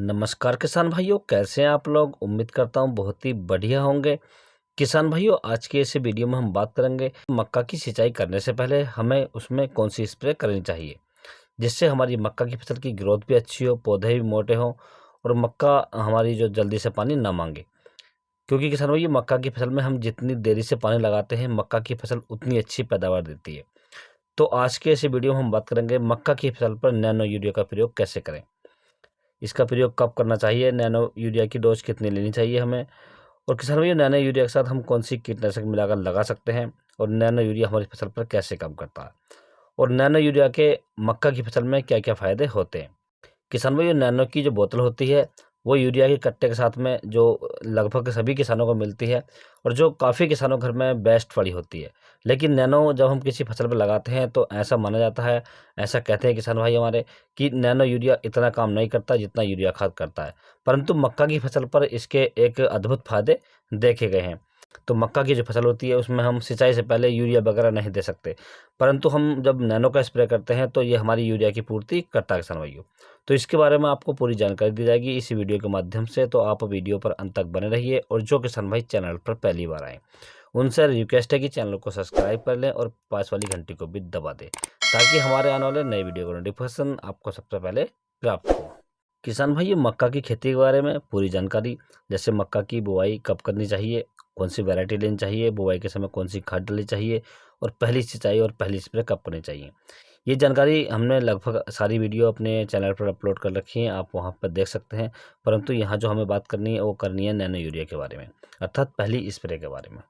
नमस्कार किसान भाइयों, कैसे हैं आप लोग। उम्मीद करता हूँ बहुत ही बढ़िया होंगे। किसान भाइयों, आज के इस वीडियो में हम बात करेंगे मक्का की सिंचाई करने से पहले हमें उसमें कौन सी स्प्रे करनी चाहिए जिससे हमारी मक्का की फसल की ग्रोथ भी अच्छी हो, पौधे भी मोटे हों और मक्का हमारी जो जल्दी से पानी ना मांगे। क्योंकि किसान भाइयों, मक्का की फसल में हम जितनी देरी से पानी लगाते हैं मक्का की फसल उतनी अच्छी पैदावार देती है। तो आज के इस वीडियो में हम बात करेंगे मक्का की फसल पर नैनो यूरिया का प्रयोग कैसे करें, इसका प्रयोग कब करना चाहिए, नैनो यूरिया की डोज कितनी लेनी चाहिए हमें, और किसान भाइयों नैनो यूरिया के साथ हम कौन सी कीटनाशक मिलाकर लगा सकते हैं, और नैनो यूरिया हमारी फसल पर कैसे काम करता है, और नैनो यूरिया के मक्का की फसल में क्या क्या फ़ायदे होते हैं। किसान भाइयों, नैनो की जो बोतल होती है वो यूरिया के कट्टे के साथ में जो लगभग सभी किसानों को मिलती है और जो काफ़ी किसानों के घर में बेस्ट पड़ी होती है। लेकिन नैनो जब हम किसी फसल पर लगाते हैं तो ऐसा माना जाता है, ऐसा कहते हैं किसान भाई हमारे, कि नैनो यूरिया इतना काम नहीं करता जितना यूरिया खाद करता है। परंतु मक्का की फसल पर इसके एक अद्भुत फायदे देखे गए हैं। तो मक्का की जो फसल होती है उसमें हम सिंचाई से पहले यूरिया वगैरह नहीं दे सकते, परंतु हम जब नैनो का स्प्रे करते हैं तो ये हमारी यूरिया की पूर्ति करता है किसान भाइयों। तो इसके बारे में आपको पूरी जानकारी दी जाएगी इस वीडियो के माध्यम से, तो आप वीडियो पर अंत तक बने रहिए। और जो किसान भाई चैनल पर पहली बार आए उनसे रिक्वेस्ट है कि चैनल को सब्सक्राइब कर लें और पास वाली घंटी को भी दबा दें ताकि हमारे आने वाले नए वीडियो का नोटिफिकेशन आपको सबसे पहले प्राप्त हो। किसान भाई, ये मक्का की खेती के बारे में पूरी जानकारी, जैसे मक्का की बुआई कब करनी चाहिए, कौन सी वैरायटी लेनी चाहिए, बुआई के समय कौन सी खाद डालनी चाहिए, और पहली सिंचाई और पहली स्प्रे कब करनी चाहिए, ये जानकारी हमने लगभग सारी वीडियो अपने चैनल पर अपलोड कर रखी है, आप वहां पर देख सकते हैं। परंतु यहाँ जो हमें बात करनी है वो करनी है नैनो यूरिया के बारे में, अर्थात पहली स्प्रे के बारे में।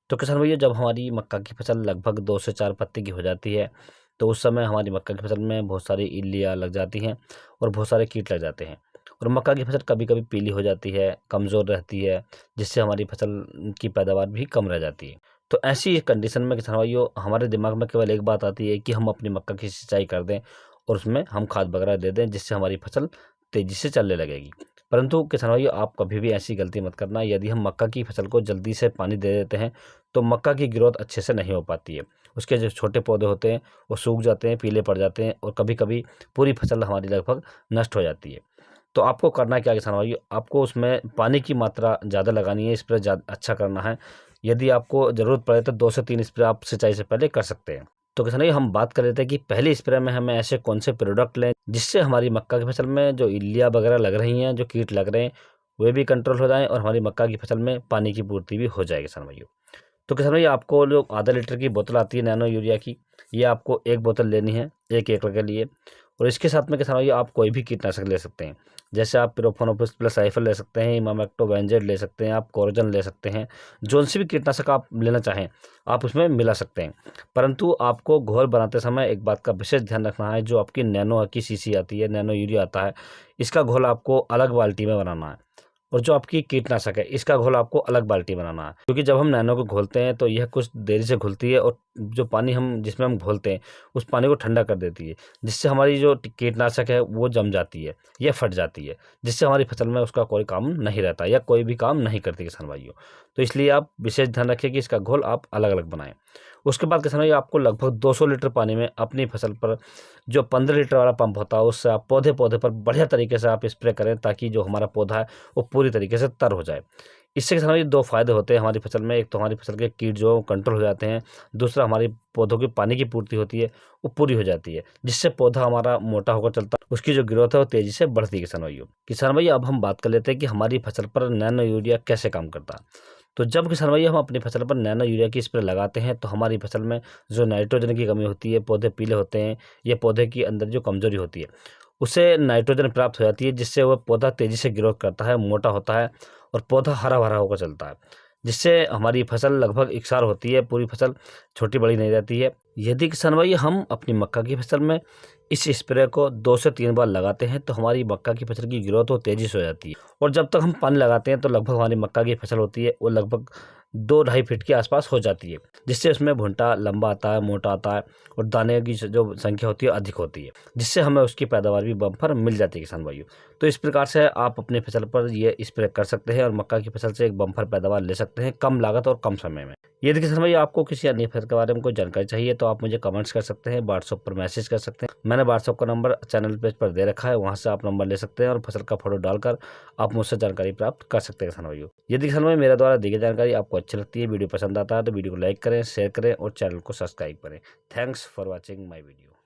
तो किसान भैया, जब हमारी मक्का की फसल लगभग 2 से 4 पत्ती की हो जाती है तो उस समय हमारी मक्का की फसल में बहुत सारी इल्लियाँ लग जाती हैं और बहुत सारे कीट लग जाते हैं, और मक्का की फसल कभी कभी पीली हो जाती है, कमज़ोर रहती है, जिससे हमारी फसल की पैदावार भी कम रह जाती है। तो ऐसी कंडीशन में किसान भाइयों, हमारे दिमाग में केवल एक बात आती है कि हम अपनी मक्का की सिंचाई कर दें और उसमें हम खाद वगैरह दे दें जिससे हमारी फसल तेज़ी से चलने लगेगी। परंतु किसान भाइयों, आप कभी भी ऐसी गलती मत करना। यदि हम मक्का की फसल को जल्दी से पानी दे देते हैं तो मक्का की ग्रोथ अच्छे से नहीं हो पाती है। उसके जो छोटे पौधे होते हैं वो सूख जाते हैं, पीले पड़ जाते हैं, और कभी कभी पूरी फसल हमारी लगभग नष्ट हो जाती है। तो आपको करना क्या किसान भाइयों, आपको उसमें पानी की मात्रा ज़्यादा लगानी है, स्प्रे ज़्यादा अच्छा करना है। यदि आपको ज़रूरत पड़े तो 2 से 3 स्प्रे आप सिंचाई से पहले कर सकते हैं। तो किसान भाई, हम बात कर लेते हैं कि पहले स्प्रे में हमें ऐसे कौन से प्रोडक्ट लें जिससे हमारी मक्का की फसल में जो इल्लियाँ वगैरह लग रही हैं, जो कीट लग रहे हैं, वे भी कंट्रोल हो जाएँ और हमारी मक्का की फसल में पानी की पूर्ति भी हो जाए किसान भाइयों। तो किसान भाई, आपको जो आधा लीटर की बोतल आती है नैनो यूरिया की, ये आपको एक बोतल लेनी है 1 एकड़ के लिए। और इसके साथ में किसान भाई आप कोई भी कीटनाशक ले सकते हैं, जैसे आप पिरोफोनोफिस प्लस साइफर ले सकते हैं, इमामेक्टोबेंजेड ले सकते हैं, आप कोरोजन ले सकते हैं। जोन सी भी कीटनाशक आप लेना चाहें आप उसमें मिला सकते हैं। परंतु आपको घोल बनाते समय एक बात का विशेष ध्यान रखना है, जो आपकी नैनो की शीशी आती है, नैनो यूरिया आता है, इसका घोल आपको अलग बाल्टी में बनाना है, और जो आपकी कीटनाशक है इसका घोल आपको अलग बाल्टी बनाना है। क्योंकि जब हम नैनो को घोलते हैं तो यह कुछ देरी से घुलती है और जो पानी हम जिसमें हम घोलते हैं उस पानी को ठंडा कर देती है, जिससे हमारी जो कीटनाशक है वो जम जाती है या फट जाती है, जिससे हमारी फसल में उसका कोई काम नहीं रहता या कोई भी काम नहीं करती किसान भाइयों। तो इसलिए आप विशेष ध्यान रखिए कि इसका घोल आप अलग अलग बनाएं। उसके बाद किसान भाई, आपको लगभग 200 लीटर पानी में अपनी फसल पर जो 15 लीटर वाला पंप होता है उससे आप पौधे पौधे पर बढ़िया तरीके से आप स्प्रे करें, ताकि जो हमारा पौधा है वो पूरी तरीके से तर हो जाए। इससे किसान भाई 2 फायदे होते हैं हमारी फसल में। एक तो हमारी फसल के कीट जो कंट्रोल हो जाते हैं, दूसरा हमारी पौधों की पानी की पूर्ति होती है वो पूरी हो जाती है, जिससे पौधा हमारा मोटा होकर चलता है, उसकी जो ग्रोथ है वो तेजी से बढ़ती है किसान भाई। अब हम बात कर लेते हैं कि हमारी फसल पर नैनो यूरिया कैसे काम करता है। तो जब किसान भाई हम अपनी फसल पर नैनो यूरिया की स्प्रे लगाते हैं तो हमारी फसल में जो नाइट्रोजन की कमी होती है, पौधे पीले होते हैं, या पौधे की अंदर जो कमजोरी होती है उससे नाइट्रोजन प्राप्त हो जाती है, जिससे वह पौधा तेजी से ग्रोथ करता है, मोटा होता है, और पौधा हरा भरा होकर चलता है, जिससे हमारी फसल लगभग एकसार होती है, पूरी फसल छोटी बड़ी नहीं रहती है। यदि किसान भाई हम अपनी मक्का की फसल में इस स्प्रे को 2 से 3 बार लगाते हैं तो हमारी मक्का की फसल की ग्रोथ वो तेजी से हो जाती है। और जब तक हम पानी लगाते हैं तो लगभग हमारी मक्का की फसल होती है वो लगभग 2-2.5 फीट के आसपास हो जाती है, जिससे उसमें भुंटा लंबा आता है, मोटा आता है, और दाने की जो संख्या होती है अधिक होती है, जिससे हमें उसकी पैदावार भी बम्पर मिल जाती है किसान भाइयों। तो इस प्रकार से आप अपनी फसल पर ये स्प्रे कर सकते हैं और मक्का की फसल से एक बम्पर पैदावार ले सकते हैं कम लागत और कम समय में। यदि किसान भाई आपको किसी अन्य फसल के बारे में कोई जानकारी चाहिए तो आप मुझे कमेंट्स कर सकते हैं, व्हाट्सएप पर मैसेज कर सकते हैं। मैंने मैंने व्हाट्सएप का नंबर चैनल पेज पर दे रखा है, वहां से आप नंबर ले सकते हैं और फसल का फोटो डालकर आप मुझसे जानकारी प्राप्त कर सकते हैं किसान भाइयों। यदि किसान भाई मेरे द्वारा दी गई जानकारी आपको अच्छी लगती है, वीडियो पसंद आता है तो वीडियो को लाइक करें, शेयर करें और चैनल को सब्सक्राइब करें। Thanks for watching my video.